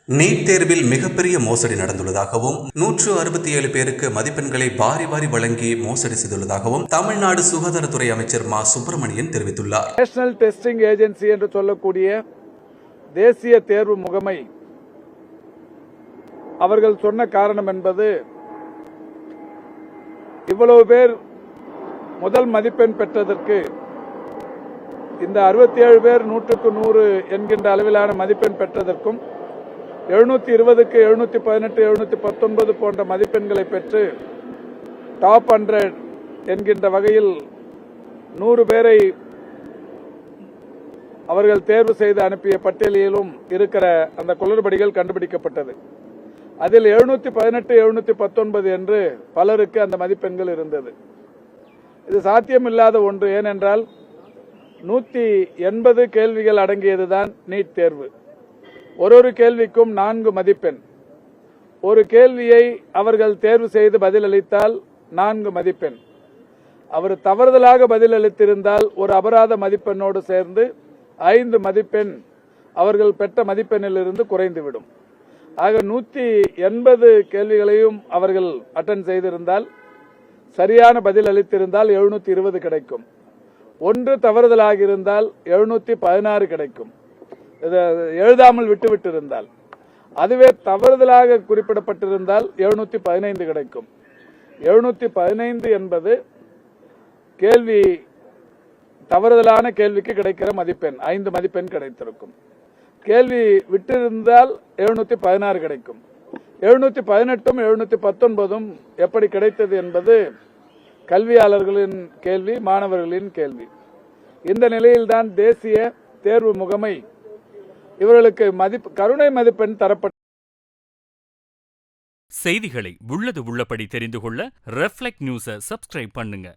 NEET தேர்வில் மிகப்பெரிய மோசடி நடந்துள்ளதாகவும் 167 பேருக்கு மதிப்பெண்களை வாரி வாரி வழங்கி மோசடி செய்துள்ளதாகவும் தமிழ்நாடு சுகாதாரத்துறை அமைச்சர் மா சுப்பிரமணியன் தெரிவித்துள்ளார். நேஷனல் டெஸ்டிங் ஏஜென்சி என்று சொல்லக்கூடிய தேசிய தேர்வு முகமை அவர்கள் சொன்ன காரணம் என்பது, இவ்வளவு பேர் முதல் மதிப்பெண் பெற்றதற்கு இந்த 67 பேர் 100க்கு 100 என்கின்ற அளவிலான மதிப்பெண் பெற்றதற்கும் 720க்கு 718 719 போன்ற மதிப்பெண்களை பெற்று டாப் 100 என்கின்ற வகையில் 100 பேரை அவர்கள் தேர்வு செய்து அனுப்பிய பட்டியலிலும் இருக்கிற அந்த குளறுபடிகள் கண்டுபிடிக்கப்பட்டது. அதில் 718 719 என்று பலருக்கு அந்த மதிப்பெண்கள் இருந்தது. இது சாத்தியமில்லாத ஒன்று. ஏனென்றால் 180 கேள்விகள் அடங்கியதுதான் நீட் தேர்வு. ஒரு கேள்விக்கும் 4 மதிப்பெண். ஒரு கேள்வியை அவர்கள் தேர்வு செய்து பதிலளித்தால் 4 மதிப்பெண். அவர் தவறுதலாக பதிலளித்திருந்தால் ஒரு அபராத மதிப்பெண்ணோடு சேர்ந்து 5 மதிப்பெண் அவர்கள் பெற்ற மதிப்பெண்ணிலிருந்து குறைந்துவிடும். ஆக 180 கேள்விகளையும் அவர்கள் அட்டன் செய்திருந்தால், சரியான பதில் அளித்திருந்தால் 720 கிடைக்கும். ஒன்று தவறுதலாக இருந்தால் 716 கிடைக்கும். எழுதாமல் விட்டுவிட்டிருந்தால், அதுவே தவறுதலாக குறிப்பிடப்பட்டிருந்தால் 715 கிடைக்கும். 715 என்பது கேள்வி தவறுதலான கேள்விக்கு கிடைக்கிற மதிப்பெண். 5 மதிப்பெண் கிடைத்திருக்கும். கேள்வி விட்டிருந்தால் 716 கிடைக்கும். 718ம் 719ம் எப்படி கிடைத்தது என்பது கல்வியாளர்களின் கேள்வி, மாணவர்களின் கேள்வி. இந்த நிலையில்தான் தேசிய தேர்வு முகமை இவர்களுக்கு கருணை மதிப்பெண் தரப்பட்ட செய்திகளை உள்ளது உள்ளபடி தெரிந்து கொள்ள ரெஃப்ளெக்ட் நியூஸை சப்ஸ்கிரைப் பண்ணுங்க.